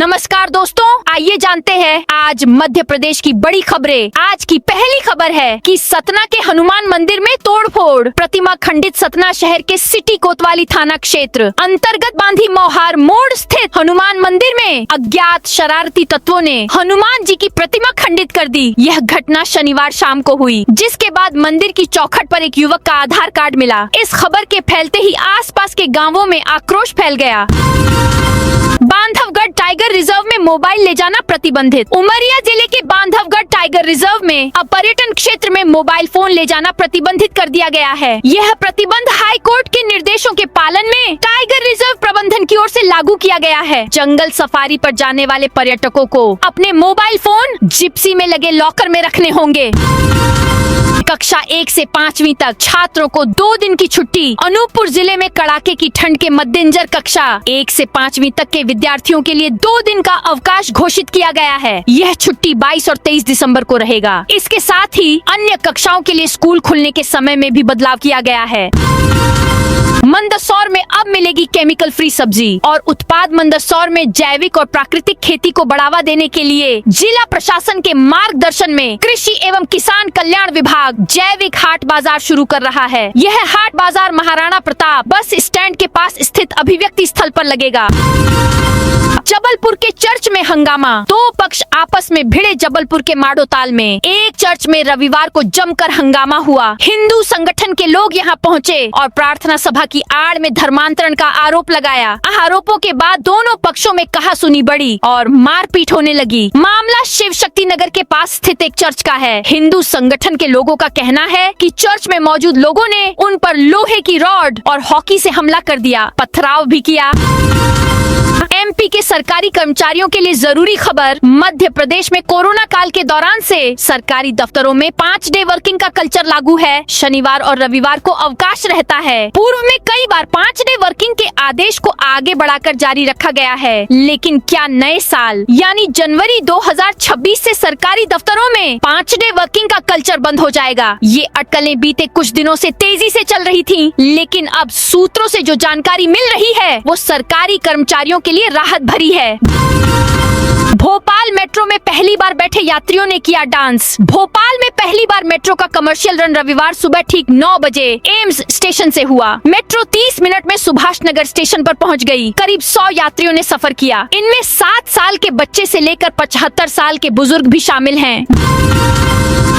नमस्कार दोस्तों, आइए जानते हैं आज मध्य प्रदेश की बड़ी खबरें। आज की पहली खबर है कि सतना के हनुमान मंदिर में तोड़फोड़। प्रतिमा खंडित सतना शहर के सिटी कोतवाली थाना क्षेत्र अंतर्गत बांधी मोहार मोड़ स्थित हनुमान मंदिर में अज्ञात शरारती तत्वों ने हनुमान जी की प्रतिमा खंडित कर दी। यह घटना शनिवार शाम को हुई, जिसके बाद मंदिर की चौखट पर एक युवक का आधार कार्ड मिला। इस खबर के फैलते ही आसपास के गांवों में आक्रोश फैल गया। बांधवगढ़ टाइगर रिजर्व में मोबाइल ले जाना प्रतिबंधित। उमरिया जिले के बांधवगढ़ टाइगर रिजर्व में अब पर्यटन क्षेत्र में मोबाइल फोन ले जाना प्रतिबंधित कर दिया गया है। यह प्रतिबंध हाई कोर्ट के निर्देशों के पालन में टाइगर रिजर्व प्रबंधन की ओर से लागू किया गया है। जंगल सफारी पर जाने वाले पर्यटकों को अपने मोबाइल फोन जिप्सी में लगे लॉकर में रखने होंगे। कक्षा 1 से 5वीं तक छात्रों को 2 दिन की छुट्टी। अनूपपुर जिले में कड़ाके की ठंड के मद्देनजर कक्षा 1 से 5वीं तक के विद्यार्थियों के लिए 2 दिन का अवकाश घोषित किया गया है। यह छुट्टी 22 और 23 दिसंबर को रहेगा। इसके साथ ही अन्य कक्षाओं के लिए स्कूल खुलने के समय में भी बदलाव किया गया है। मंदसौर में अब मिलेगी केमिकल फ्री सब्जी और उत्पाद। मंदसौर में जैविक और प्राकृतिक खेती को बढ़ावा देने के लिए जिला प्रशासन के मार्गदर्शन में कृषि एवं किसान कल्याण विभाग जैविक हाट बाजार शुरू कर रहा है। यह हाट बाजार महाराणा प्रताप बस स्टैंड के पास स्थित अभिव्यक्ति स्थल पर लगेगा। जबलपुर के चर्च में हंगामा। 2 पक्ष आपस में भिड़े। जबलपुर के माडोताल में एक चर्च में रविवार को जमकर हंगामा हुआ। हिंदू संगठन के लोग यहां पहुंचे और प्रार्थना सभा की आड़ में धर्मांतरण का आरोप लगाया। आरोपों के बाद दोनों पक्षों में कहासुनी बढ़ी और मारपीट होने लगी। मामला शिव शक्ति नगर के पास स्थित एक चर्च का है। हिंदू संगठन के लोगों का कहना है कि चर्च में मौजूद लोगों ने उन पर लोहे की रॉड और हॉकी से हमला कर दिया, पथराव भी किया। एमपी के सरकारी कर्मचारियों के लिए जरूरी खबर। मध्य प्रदेश में कोरोना काल के दौरान से सरकारी दफ्तरों में 5 डे वर्किंग का कल्चर लागू है। शनिवार और रविवार को अवकाश रहता है। पूर्व में कई बार 5 डे वर्किंग के आदेश को आगे बढ़ाकर जारी रखा गया है, लेकिन क्या नए साल यानी जनवरी 2026 से सरकारी दफ्तरों में 5 डे वर्किंग का कल्चर बंद हो जाएगा? ये अटकलें बीते कुछ दिनों से तेजी से चल रही थी, लेकिन अब सूत्रों से जो जानकारी मिल रही है वो सरकारी कर्मचारियों के लिए राहत भरी है। भोपाल मेट्रो में पहली बार बैठे यात्रियों ने किया डांस। भोपाल में पहली बार मेट्रो का कमर्शियल रन रविवार सुबह ठीक 9 बजे एम्स स्टेशन से हुआ। मेट्रो 30 मिनट में सुभाष नगर स्टेशन पर पहुंच गई। करीब 100 यात्रियों ने सफर किया। इनमें 7 साल के बच्चे से लेकर 75 साल के बुजुर्ग भी शामिल हैं।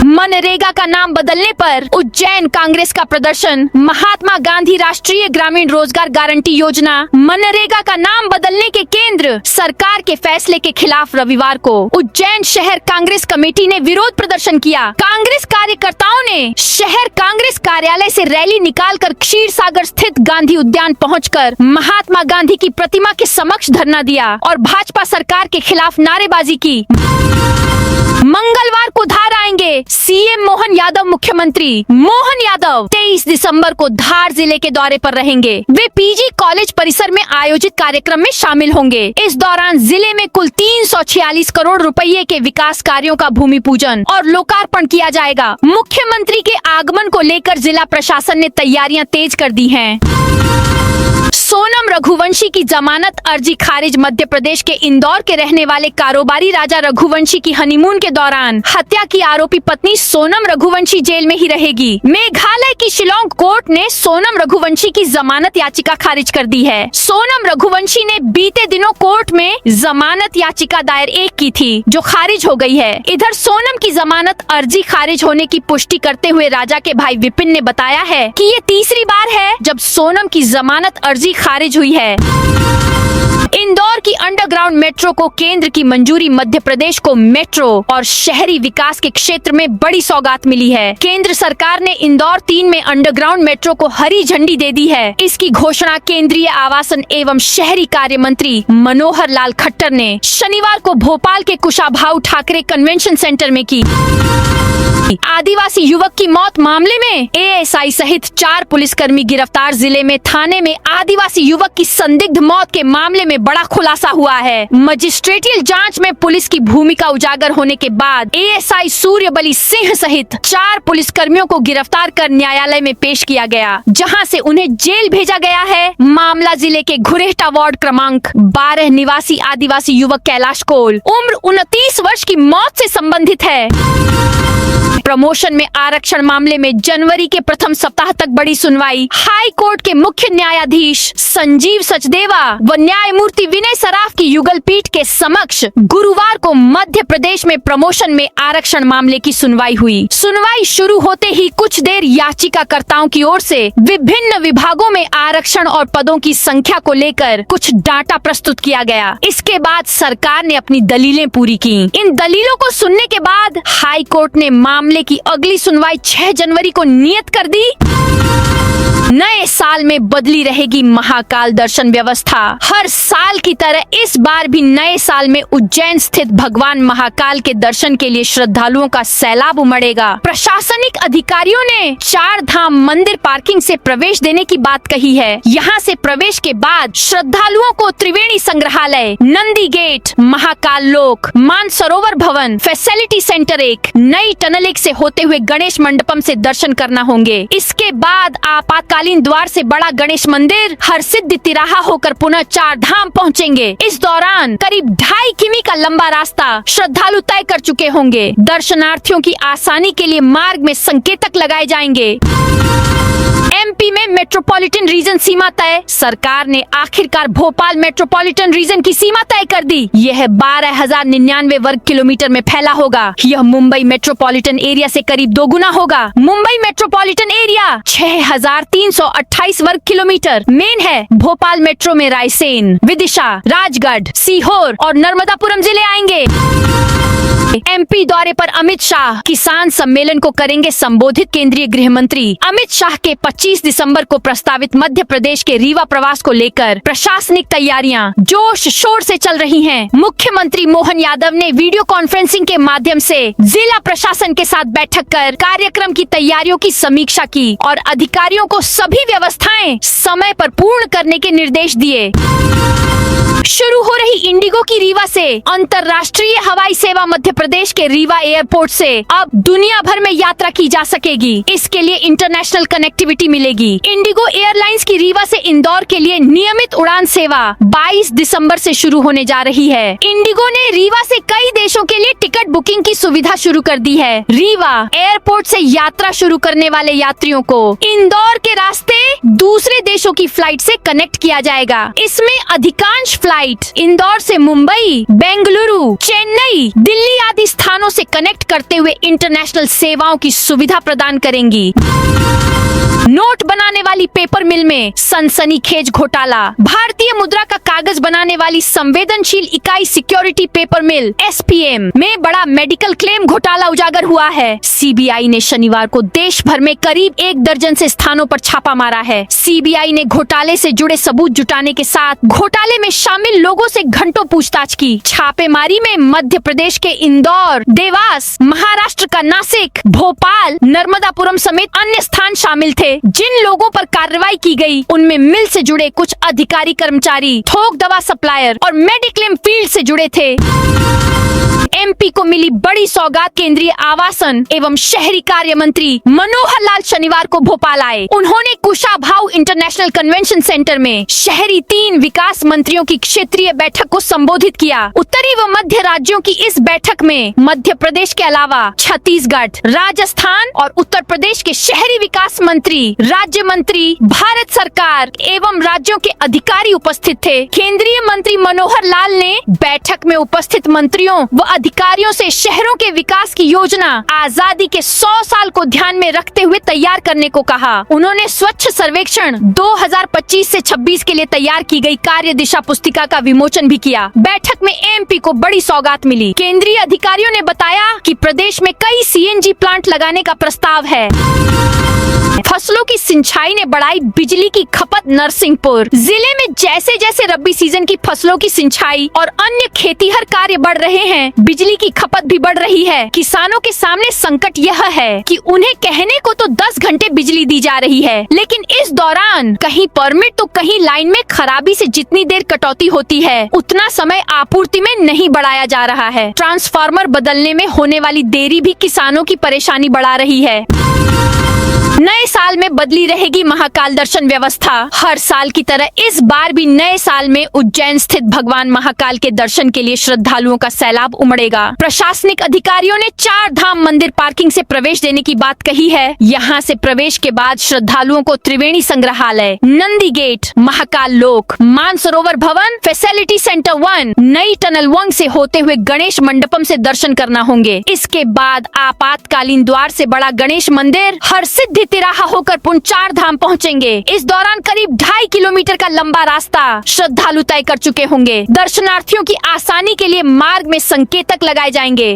मनरेगा का नाम बदलने पर उज्जैन कांग्रेस का प्रदर्शन। महात्मा गांधी राष्ट्रीय ग्रामीण रोजगार गारंटी योजना मनरेगा का नाम बदलने के केंद्र सरकार के फैसले के खिलाफ रविवार को उज्जैन शहर कांग्रेस कमेटी ने विरोध प्रदर्शन किया। कांग्रेस कार्यकर्ताओं ने शहर कांग्रेस कार्यालय से रैली निकालकर क्षीर सागर स्थित गांधी उद्यान पहुंचकर महात्मा गांधी की प्रतिमा के समक्ष धरना दिया और भाजपा सरकार के खिलाफ नारेबाजी की। मंगलवार को धार आएंगे सीएम मोहन यादव। मुख्यमंत्री मोहन यादव 23 दिसंबर को धार जिले के दौरे पर रहेंगे। वे पीजी कॉलेज परिसर में आयोजित कार्यक्रम में शामिल होंगे। इस दौरान जिले में कुल 346 करोड़ रुपए के विकास कार्यों का भूमि पूजन और लोकार्पण किया जाएगा। मुख्यमंत्री के आगमन को लेकर जिला प्रशासन ने तैयारियां तेज कर दी हैं। सोनम रघुवंशी की जमानत अर्जी खारिज। मध्य प्रदेश के इंदौर के रहने वाले कारोबारी राजा रघुवंशी की हनीमून के दौरान हत्या की आरोपी पत्नी सोनम रघुवंशी जेल में ही रहेगी। मेघालय की शिलोंग कोर्ट ने सोनम रघुवंशी की जमानत याचिका खारिज कर दी है। सोनम रघुवंशी ने बीते दिनों कोर्ट में जमानत याचिका दायर की थी, जो खारिज हो गई है। इधर सोनम की जमानत अर्जी खारिज होने की पुष्टि करते हुए राजा के भाई विपिन ने बताया है कि ये तीसरी बार है जब सोनम की जमानत अर्जी खारिज हुई है। इंदौर की अंडरग्राउंड मेट्रो को केंद्र की मंजूरी। मध्य प्रदेश को मेट्रो और शहरी विकास के क्षेत्र में बड़ी सौगात मिली है। केंद्र सरकार ने इंदौर 3 में अंडरग्राउंड मेट्रो को हरी झंडी दे दी है। इसकी घोषणा केंद्रीय आवासन एवं शहरी कार्य मंत्री मनोहर लाल खट्टर ने शनिवार को भोपाल के कुशाभाऊ ठाकरे कन्वेंशन सेंटर में की। आदिवासी युवक की मौत मामले में एएसआई सहित 4 पुलिसकर्मी गिरफ्तार। जिले में थाने में आदिवासी आदिवासी युवक की संदिग्ध मौत के मामले में बड़ा खुलासा हुआ है। मजिस्ट्रेटियल जांच में पुलिस की भूमिका उजागर होने के बाद एएसआई सूर्यबली सिंह सहित 4 पुलिसकर्मियों को गिरफ्तार कर न्यायालय में पेश किया गया, जहां से उन्हें जेल भेजा गया है। मामला जिले के घुरेहटा वार्ड क्रमांक 12 निवासी आदिवासी युवक कैलाश कोल उम्र 29 वर्ष की मौत से संबंधित है। प्रमोशन में आरक्षण मामले में जनवरी के प्रथम सप्ताह तक बड़ी सुनवाई। हाई कोर्ट के मुख्य न्यायाधीश संजीव सचदेवा व न्यायमूर्ति विनय सराफ की युगल पीठ के समक्ष गुरुवार को मध्य प्रदेश में प्रमोशन में आरक्षण मामले की सुनवाई हुई। सुनवाई शुरू होते ही कुछ देर याचिकाकर्ताओं की ओर से विभिन्न विभागों में आरक्षण और पदों की संख्या को लेकर कुछ डाटा प्रस्तुत किया गया। इसके बाद सरकार ने अपनी दलीलें पूरी की। इन दलीलों को सुनने के बाद हाई कोर्ट ने मामले की अगली सुनवाई 6 जनवरी को नियत कर दी। नए साल में बदली रहेगी महाकाल दर्शन व्यवस्था। हर साल की तरह इस बार भी नए साल में उज्जैन स्थित भगवान महाकाल के दर्शन के लिए श्रद्धालुओं का सैलाब उमड़ेगा। प्रशासनिक अधिकारियों ने 4 धाम मंदिर पार्किंग से प्रवेश देने की बात कही है। यहाँ से प्रवेश के बाद श्रद्धालुओं को त्रिवेणी संग्रहालय, नंदी गेट, महाकाल लोक, मानसरोवर भवन, फैसिलिटी सेंटर 1, नई टनल 1 से होते हुए गणेश मंडपम से दर्शन करना होंगे। इसके बाद आपातकालीन द्वार से बड़ा गणेश मंदिर, हरसिद्धि तिराहा होकर पुनः 4 धाम पहुंचेंगे। इस दौरान करीब 2.5 किमी का लंबा रास्ता श्रद्धालु तय कर चुके होंगे। दर्शनार्थियों की आसानी के लिए मार्ग में संकेतक लगाए जाएंगे। एमपी में मेट्रोपॉलिटन रीजन सीमा तय। सरकार ने आखिरकार भोपाल मेट्रोपॉलिटन रीजन की सीमा तय कर दी। यह 12,099 वर्ग किलोमीटर में फैला होगा। यह मुंबई मेट्रोपॉलिटन एरिया से करीब 2 गुना होगा। मुंबई मेट्रोपॉलिटन एरिया 6,328 वर्ग किलोमीटर मेन है। भोपाल मेट्रो में रायसेन, विदिशा, राजगढ़, सीहोर और नर्मदापुरम जिले आएंगे। एमपी दौरे पर अमित शाह किसान सम्मेलन को करेंगे संबोधित। केंद्रीय गृह मंत्री अमित शाह के 25 दिसंबर को प्रस्तावित मध्य प्रदेश के रीवा प्रवास को लेकर प्रशासनिक तैयारियां जोश शोर से चल रही हैं। मुख्यमंत्री मोहन यादव ने वीडियो कॉन्फ्रेंसिंग के माध्यम से जिला प्रशासन के साथ बैठक कर कार्यक्रम की तैयारियों की समीक्षा की और अधिकारियों को सभी व्यवस्थाएं समय पर पूर्ण करने के निर्देश दिए। शुरू हो रही इंडिगो की रीवा से अंतर्राष्ट्रीय हवाई सेवा मध्य प्रदेश के रीवा एयरपोर्ट से अब दुनिया भर में यात्रा की जा सकेगी। इसके लिए इंटरनेशनल कनेक्टिविटी मिलेगी। इंडिगो एयरलाइंस की रीवा से इंदौर के लिए नियमित उड़ान सेवा 22 दिसंबर से शुरू होने जा रही है। इंडिगो ने रीवा से कई देशों के लिए टिकट बुकिंग की सुविधा शुरू कर दी है। रीवा एयरपोर्ट से यात्रा शुरू करने वाले यात्रियों को इंदौर के रास्ते दूसरे देशों की फ्लाइट से कनेक्ट किया जाएगा। इसमें अधिकांश फ्लाइट इंदौर से मुंबई, बेंगलुरु, चेन्नई, दिल्ली आदि स्थानों से कनेक्ट करते हुए इंटरनेशनल सेवाओं की सुविधा प्रदान करेंगी। नोट बनाने वाली पेपर मिल में सनसनीखेज घोटाला। भारतीय मुद्रा का कागज बनाने वाली संवेदनशील इकाई सिक्योरिटी पेपर मिल SPM में बड़ा मेडिकल क्लेम घोटाला उजागर हुआ है। सीबीआई ने शनिवार को देश भर में करीब 1 दर्जन से स्थानों पर छापा मारा है। सीबीआई ने घोटाले से जुड़े सबूत जुटाने के साथ घोटाले में शामिल लोगों से घंटों पूछताछ की। छापेमारी में मध्य प्रदेश के इंदौर, देवास, महाराष्ट्र का नासिक, भोपाल, नर्मदापुरम समेत अन्य स्थान शामिल थे। जिन लोगों पर कार्रवाई की गई उनमें मिल से जुड़े कुछ अधिकारी कर्मचारी, थोक दवा सप्लायर और मेडिक्लेम फील्ड से जुड़े थे। एमपी को मिली बड़ी सौगात। केंद्रीय आवासन एवं शहरी कार्य मंत्री मनोहर लाल शनिवार को भोपाल आए। उन्होंने कुशाभाऊ इंटरनेशनल कन्वेंशन सेंटर में शहरी 3 विकास मंत्रियों की क्षेत्रीय बैठक को संबोधित किया। उत्तरी व मध्य राज्यों की इस बैठक में मध्य प्रदेश के अलावा छत्तीसगढ़, राजस्थान और उत्तर प्रदेश के शहरी विकास मंत्री, राज्य मंत्री, भारत सरकार एवं राज्यों के अधिकारी उपस्थित थे। केंद्रीय मंत्री मनोहर लाल ने बैठक में उपस्थित मंत्रियों व अधिकारियों से शहरों के विकास की योजना आजादी के 100 साल को ध्यान में रखते हुए तैयार करने को कहा। उन्होंने स्वच्छ सर्वेक्षण 2025 से 26 के लिए तैयार की गई कार्य दिशा पुस्तिका का विमोचन भी किया। बैठक में एमपी को बड़ी सौगात मिली। केंद्रीय अधिकारियों ने बताया कि प्रदेश में कई सीएनजी प्लांट लगाने का प्रस्ताव है। फसलों की सिंचाई ने बढ़ाई बिजली की खपत। नरसिंहपुर जिले में जैसे जैसे रबी सीजन की फसलों की सिंचाई और अन्य खेतीहर कार्य बढ़ रहे हैं, बिजली की खपत भी बढ़ रही है। किसानों के सामने संकट यह है कि उन्हें कहने को तो 10 घंटे बिजली दी जा रही है, लेकिन इस दौरान कहीं परमिट तो कहीं लाइन में खराबी से जितनी देर कटौती होती है, उतना समय आपूर्ति में नहीं बढ़ाया जा रहा है। ट्रांसफार्मर बदलने में होने वाली देरी भी किसानों की परेशानी बढ़ा रही है। नए साल में बदली रहेगी महाकाल दर्शन व्यवस्था। हर साल की तरह इस बार भी नए साल में उज्जैन स्थित भगवान महाकाल के दर्शन के लिए श्रद्धालुओं का सैलाब उमड़ेगा। प्रशासनिक अधिकारियों ने 4 धाम मंदिर पार्किंग से प्रवेश देने की बात कही है। यहां से प्रवेश के बाद श्रद्धालुओं को त्रिवेणी संग्रहालय, नंदी गेट, महाकाल लोक, मानसरोवर भवन, फैसिलिटी सेंटर 1, नई टनल 1 से होते हुए गणेश मंडपम से दर्शन करना होंगे। इसके बाद आपातकालीन द्वार से बड़ा गणेश मंदिर, हरसिद्धि तिराहा होकर पुनः 4 धाम पहुंचेंगे। इस दौरान करीब 2.5 किलोमीटर का लंबा रास्ता श्रद्धालु तय कर चुके होंगे। दर्शनार्थियों की आसानी के लिए मार्ग में संकेतक लगाए जाएंगे।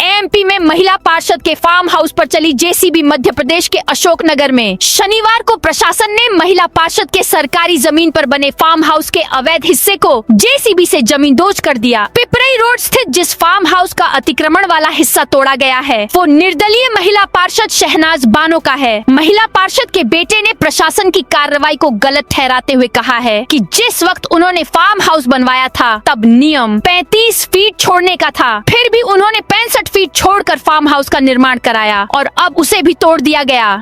एमपी में महिला पार्षद के फार्म हाउस पर चली जेसीबी मध्य प्रदेश के अशोकनगर में शनिवार को प्रशासन ने महिला पार्षद के सरकारी जमीन पर बने फार्म हाउस के अवैध हिस्से को जेसीबी से जमींदोज कर दिया। पिपरई रोड स्थित जिस फार्म हाउस का अतिक्रमण वाला हिस्सा तोड़ा गया है, वो निर्दलीय महिला पार्षद शहनाज बानो का है। महिला पार्षद के बेटे ने प्रशासन की कार्रवाई को गलत ठहराते हुए कहा है कि जिस वक्त उन्होंने फार्म हाउस बनवाया था तब नियम 35 फीट छोड़ने का था, फिर भी उन्होंने 65 फीट छोड़कर फार्म हाउस का निर्माण कराया और अब उसे भी तोड़ दिया गया।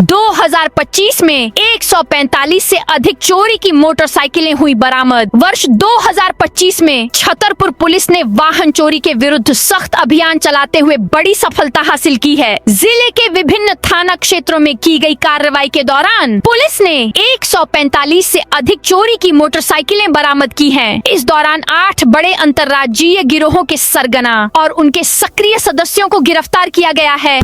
2025 में 145 से अधिक चोरी की मोटरसाइकिलें हुई बरामद। वर्ष 2025 में छतरपुर पुलिस ने वाहन चोरी के विरुद्ध सख्त अभियान चलाते हुए बड़ी सफलता हासिल की है। जिले के विभिन्न थाना क्षेत्रों में की गई कार्रवाई के दौरान पुलिस ने 145 से अधिक चोरी की मोटरसाइकिलें बरामद की हैं। इस दौरान 8 बड़े अंतर्राज्यीय गिरोहों के सरगना और उनके सक्रिय सदस्यों को गिरफ्तार किया गया है।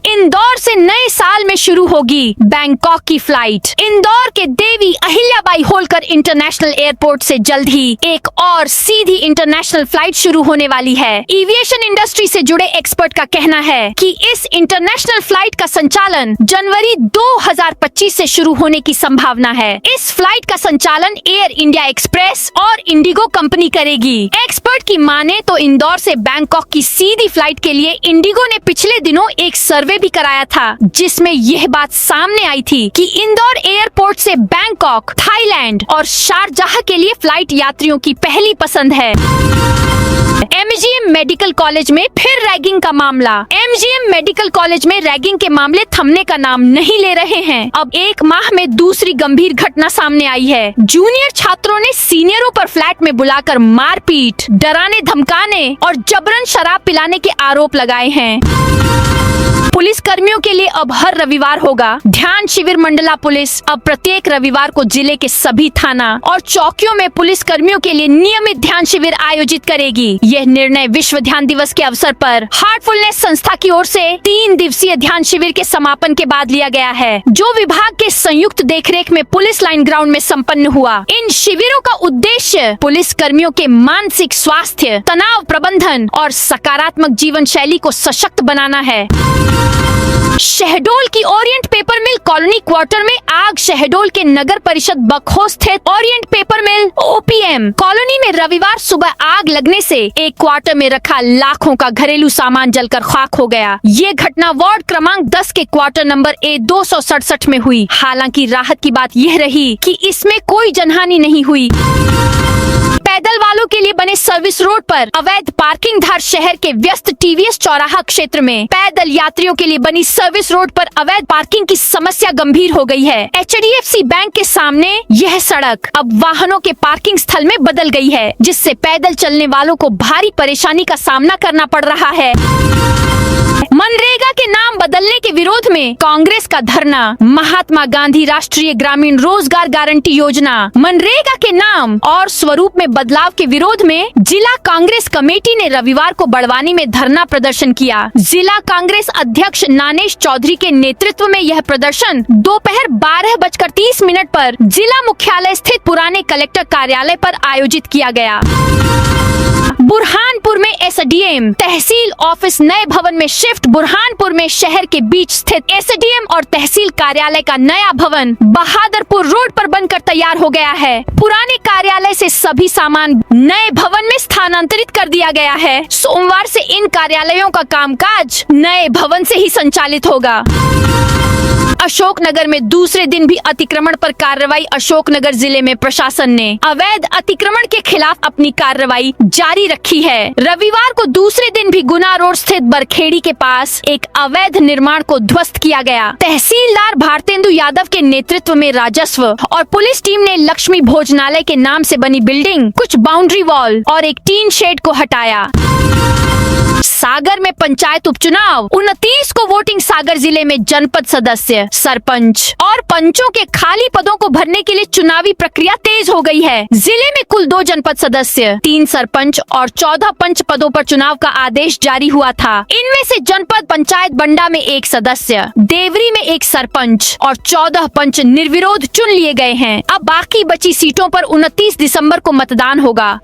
इंदौर से नए साल में शुरू होगी बैंकॉक की फ्लाइट। इंदौर के देवी अहिल्याबाई होलकर इंटरनेशनल एयरपोर्ट से जल्द ही एक और सीधी इंटरनेशनल फ्लाइट शुरू होने वाली है। एविएशन इंडस्ट्री से जुड़े एक्सपर्ट का कहना है कि इस इंटरनेशनल फ्लाइट का संचालन जनवरी 2025 से शुरू होने की संभावना है। इस फ्लाइट का संचालन एयर इंडिया एक्सप्रेस और इंडिगो कंपनी करेगी। एक्सपर्ट की माने तो इंदौर से बैंकॉक की सीधी फ्लाइट के लिए इंडिगो ने पिछले दिनों एक सर्वे भी कराया था, जिसमें यह बात सामने आई थी कि इंदौर एयरपोर्ट से बैंकॉक, थाईलैंड और शारजाह के लिए फ्लाइट यात्रियों की पहली पसंद है। एमजीएम मेडिकल कॉलेज में फिर रैगिंग का मामला। एमजीएम मेडिकल कॉलेज में रैगिंग के मामले थमने का नाम नहीं ले रहे हैं। अब 1 माह में दूसरी गंभीर घटना सामने आई है। जूनियर छात्रों ने सीनियरों पर फ्लैट में बुलाकर मारपीट, डराने धमकाने और जबरन शराब पिलाने के आरोप लगाए हैं। पुलिस कर्मियों के लिए अब हर रविवार होगा ध्यान शिविर। मंडला पुलिस अब प्रत्येक रविवार को जिले के सभी थाना और चौकियों में पुलिस कर्मियों के लिए नियमित ध्यान शिविर आयोजित करेगी। यह निर्णय विश्व ध्यान दिवस के अवसर पर हार्टफुलनेस संस्था की ओर से 3 दिवसीय ध्यान शिविर के समापन के बाद लिया गया है, जो विभाग के संयुक्त देखरेख में पुलिस लाइन ग्राउंड में संपन्न हुआ। इन शिविरों का उद्देश्य पुलिस कर्मियों के मानसिक स्वास्थ्य, तनाव प्रबंधन और सकारात्मक जीवन शैली को सशक्त बनाना है। शहडोल की Orient paper mill colony quarter में आग। शहडोल के नगर परिषद बखो स्थित ओरिएंट पेपर मिल ओपीएम कॉलोनी में रविवार सुबह आग लगने से एक क्वार्टर में रखा लाखों का घरेलू सामान जलकर खाक हो गया। ये घटना वार्ड क्रमांक 10 के क्वार्टर नंबर A 267 में हुई। हालांकि राहत की बात यह रही कि इसमें कोई जनहानि नहीं हुई। पैदल वालों के लिए बने सर्विस रोड पर अवैध पार्किंग। धार शहर के व्यस्त टीवीएस चौराहा क्षेत्र में पैदल यात्रियों के लिए बनी सर्विस रोड पर अवैध पार्किंग की समस्या गंभीर हो गई है। HDFC बैंक के सामने यह सड़क अब वाहनों के पार्किंग स्थल में बदल गई है, जिससे पैदल चलने वालों को भारी परेशानी का सामना करना पड़ रहा है। मनरेगा के नाम बदलने के विरोध में कांग्रेस का धरना। महात्मा गांधी राष्ट्रीय ग्रामीण रोजगार गारंटी योजना मनरेगा के नाम और स्वरूप में बदलाव के विरोध विरोध में जिला कांग्रेस कमेटी ने रविवार को बड़वानी में धरना प्रदर्शन किया। जिला कांग्रेस अध्यक्ष नानेश चौधरी के नेतृत्व में यह प्रदर्शन दोपहर 12:30 पर जिला मुख्यालय स्थित पुराने कलेक्टर कार्यालय पर आयोजित किया गया। बुरहानपुर में एसडीएम तहसील ऑफिस नए भवन में शिफ्ट। बुरहानपुर में शहर के बीच स्थित एसडीएम और तहसील कार्यालय का नया भवन बहादुरपुर रोड पर बनकर तैयार हो गया है। पुराने कार्यालय से सभी सामान नए भवन में स्थानांतरित कर दिया गया है। सोमवार से इन कार्यालयों का कामकाज नए भवन से ही संचालित होगा। अशोकनगर में दूसरे दिन भी अतिक्रमण पर कार्रवाई। अशोकनगर जिले में प्रशासन ने अवैध अतिक्रमण के खिलाफ अपनी कार्रवाई जारी रखी है। रविवार को दूसरे दिन भी गुना रोड स्थित बरखेड़ी के पास एक अवैध निर्माण को ध्वस्त किया गया। तहसीलदार भारतेंदु यादव के नेतृत्व में राजस्व और पुलिस टीम ने लक्ष्मी भोजनालय के नाम से बनी बिल्डिंग, कुछ बाउंड्री वॉल और एक टीन शेड को हटाया। सागर में पंचायत उपचुनाव। 29 को वोटिंग। सागर जिले में जनपद सदस्य, सरपंच और पंचों के खाली पदों को भरने के लिए चुनावी प्रक्रिया तेज हो गई है। जिले में कुल 2 जनपद सदस्य, 3 सरपंच और 14 पंच पदों पर चुनाव का आदेश जारी हुआ था। इनमें से जनपद पंचायत बंडा में 1 सदस्य, देवरी में 1 सरपंच और 14 पंच निर्विरोध चुन लिए गए हैं। अब बाकी बची सीटों पर 29 दिसंबर को मतदान होगा।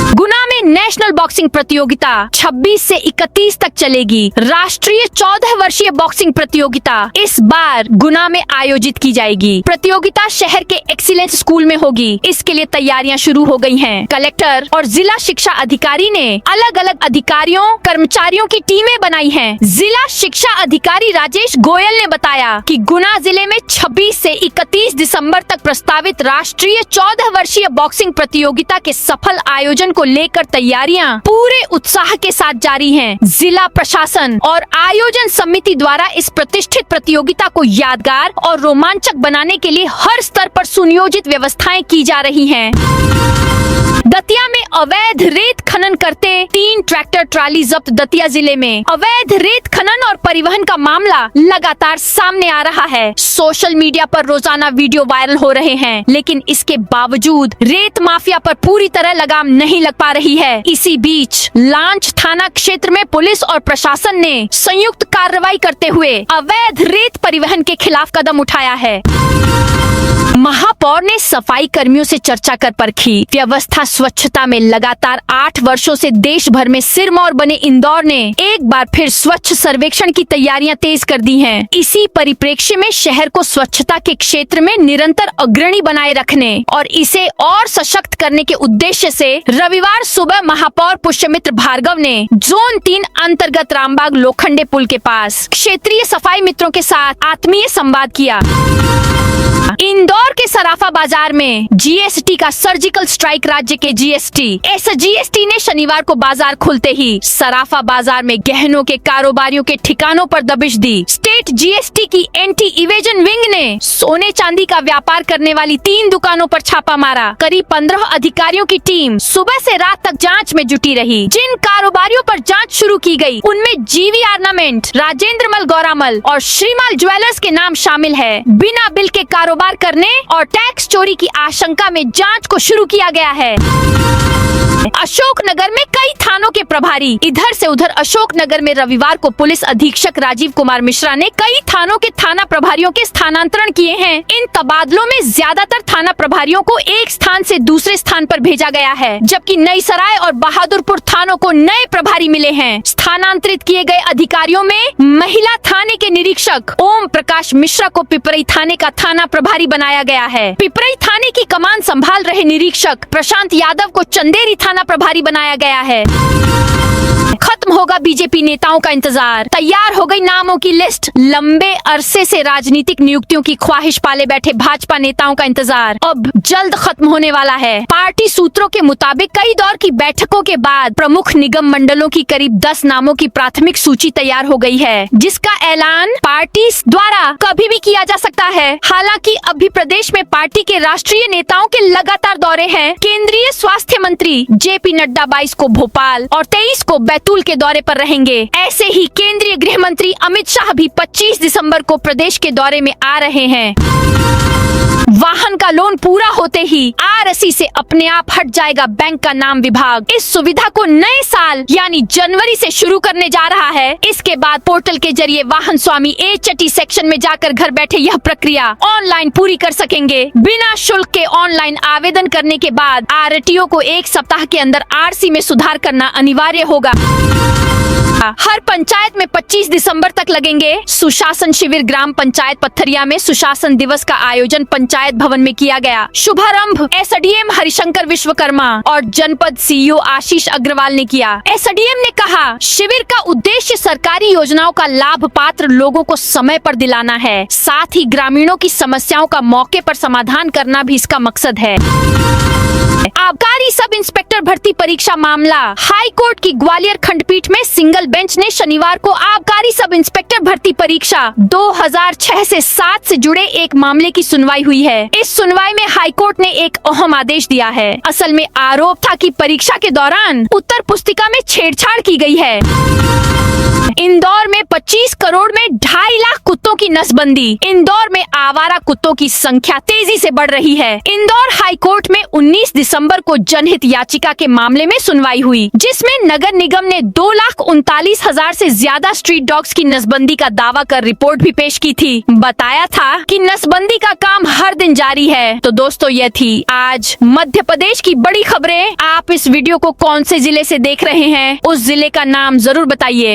गुना में नेशनल बॉक्सिंग प्रतियोगिता 26 से 31 तक चलेगी। राष्ट्रीय 14 वर्षीय बॉक्सिंग प्रतियोगिता इस बार गुना में आयोजित की जाएगी। प्रतियोगिता शहर के एक्सीलेंस स्कूल में होगी। इसके लिए तैयारियां शुरू हो गई हैं। कलेक्टर और जिला शिक्षा अधिकारी ने अलग अलग अधिकारियों कर्मचारियों की टीमें बनाई हैं। जिला शिक्षा अधिकारी राजेश गोयल ने बताया कि गुना जिले में 26 से 31 दिसंबर तक प्रस्तावित राष्ट्रीय 14 वर्षीय बॉक्सिंग प्रतियोगिता के सफल आयोजन को लेकर तैयारियां पूरे उत्साह के साथ जारी हैं। जिला प्रशासन और आयोजन समिति द्वारा इस प्रतिष्ठित प्रतियोगिता को यादगार और रोमांचक बनाने के लिए हर स्तर पर सुनियोजित व्यवस्थाएं की जा रही हैं। दतिया में अवैध रेत खनन करते 3 ट्रैक्टर ट्राली जब्त। दतिया जिले में अवैध रेत खनन और परिवहन का मामला लगातार सामने आ रहा है। सोशल मीडिया पर रोजाना वीडियो वायरल हो रहे हैं, लेकिन इसके बावजूद रेत माफिया पर पूरी तरह लगाम नहीं लग पा रही है। इसी बीच लांच थाना क्षेत्र में पुलिस और प्रशासन ने संयुक्त कार्रवाई करते हुए अवैध रेत परिवहन के खिलाफ कदम उठाया है। महापौर ने सफाई कर्मियों से चर्चा कर परखी व्यवस्था। स्वच्छता में लगातार 8 वर्षों से देश भर में सिरमौर बने इंदौर ने एक बार फिर स्वच्छ सर्वेक्षण की तैयारियां तेज कर दी हैं। इसी परिप्रेक्ष्य में शहर को स्वच्छता के क्षेत्र में निरंतर अग्रणी बनाए रखने और इसे और सशक्त करने के उद्देश्य से रविवार सुबह महापौर पुष्यमित्र भार्गव ने जोन 3 अंतर्गत रामबाग लोखंडे पुल के पास क्षेत्रीय सफाई मित्रों के साथ आत्मीय संवाद किया। इंदौर के सराफा बाजार में जीएसटी का सर्जिकल स्ट्राइक। राज्य के जीएसटी एसजीएसटी ने शनिवार को बाजार खुलते ही सराफा बाजार में गहनों के कारोबारियों के ठिकानों पर दबिश दी। स्टेट जीएसटी की एंटी इवेजन विंग ने सोने चांदी का व्यापार करने वाली 3 दुकानों पर छापा मारा। करीब 15 अधिकारियों की टीम सुबह से रात तक जांच में जुटी रही। जिन कारोबारियों पर जांच शुरू की गई उनमें जीवी आर्नामेंट, राजेंद्रमल गौरामल और श्रीमाल ज्वेलर्स के नाम शामिल है। बिना बिल के कारोबार करने और टैक्स चोरी की आशंका में जांच को शुरू किया गया है। अशोकनगर में कई थानों के प्रभारी इधर से उधर। अशोकनगर में रविवार को पुलिस अधीक्षक राजीव कुमार मिश्रा ने कई थानों के थाना प्रभारियों के स्थानांतरण किए हैं। इन तबादलों में ज्यादातर थाना प्रभारियों को एक स्थान से दूसरे स्थान पर भेजा गया है, जबकि नई सराय और बहादुरपुर थानों को नए प्रभारी मिले हैं। स्थानांतरित किए गए अधिकारियों में महिला थाने के निरीक्षक ओम प्रकाश मिश्रा को पिपरई थाने का थाना प्रभारी बनाया गया है। पिपरई थाने की कमान संभाल रहे निरीक्षक प्रशांत यादव को चंदेरी थाना प्रभारी बनाया गया है। खत्म होगा बीजेपी नेताओं का इंतजार। तैयार हो गई नामों की लिस्ट। लंबे अरसे से राजनीतिक नियुक्तियों की ख्वाहिश पाले बैठे भाजपा नेताओं का इंतजार अब जल्द खत्म होने वाला है। पार्टी सूत्रों के मुताबिक कई दौर की बैठकों के बाद प्रमुख निगम मंडलों की करीब 10 नामों की प्राथमिक सूची तैयार हो गई है, जिसका ऐलान पार्टी द्वारा कभी भी किया जा सकता है। हालांकि अभी प्रदेश में पार्टी के राष्ट्रीय नेताओं के लगातार दौरे हैं। केंद्रीय स्वास्थ्य मंत्री जेपी नड्डा 22 को भोपाल और 23 को बैतूल बैतूल के दौरे पर रहेंगे। ऐसे ही केंद्रीय गृह मंत्री अमित शाह भी 25 दिसंबर को प्रदेश के दौरे में आ रहे हैं। वाहन का लोन पूरा होते ही आरएसी से अपने आप हट जाएगा बैंक का नाम विभाग। इस सुविधा को नए साल यानी जनवरी से शुरू करने जा रहा है। इसके बाद पोर्टल के जरिए वाहन स्वामी HT सेक्शन में जाकर घर बैठे यह प्रक्रिया ऑनलाइन पूरी कर सकेंगे। बिना शुल्क के ऑनलाइन आवेदन करने के बाद RTO को 1 सप्ताह के अंदर RC में सुधार करना अनिवार्य होगा। हर पंचायत में 25 दिसंबर तक लगेंगे सुशासन शिविर। ग्राम पंचायत पत्थरिया में सुशासन दिवस का आयोजन पंचायत भवन में किया गया। शुभारंभ SDM हरिशंकर विश्वकर्मा और जनपद CEO आशीष अग्रवाल ने किया। SDM ने कहा, शिविर का उद्देश्य सरकारी योजनाओं का लाभ पात्र लोगों को समय पर दिलाना है। साथ ही ग्रामीणों की समस्याओं का मौके पर समाधान करना भी इसका मकसद है। आबकारी सब इंस्पेक्टर भर्ती परीक्षा मामला। हाई कोर्ट की ग्वालियर खंडपीठ में सिंगल बेंच ने शनिवार को आबकारी सब इंस्पेक्टर भर्ती परीक्षा 2006 से 7 से जुड़े एक मामले की सुनवाई हुई है। इस सुनवाई में हाई कोर्ट ने एक अहम आदेश दिया है। असल में आरोप था कि परीक्षा के दौरान उत्तर पुस्तिका में छेड़छाड़ की गई है। इंदौर में 25 करोड़ में 2.5 लाख कुत्तों की नसबंदी। इंदौर में आवारा कुत्तों की संख्या तेजी से बढ़ रही है। इंदौर हाई कोर्ट में 19 दिसंबर को जनहित याचिका के मामले में सुनवाई हुई, जिसमें नगर निगम ने 2,39,000 से ज्यादा स्ट्रीट डॉग्स की नसबंदी का दावा कर रिपोर्ट भी पेश की थी। बताया था कि नसबंदी का काम हर दिन जारी है। तो दोस्तों, यह थी आज मध्य प्रदेश की बड़ी खबरें। आप इस वीडियो को कौन से जिले से देख रहे हैं, उस जिले का नाम जरूर बताइए।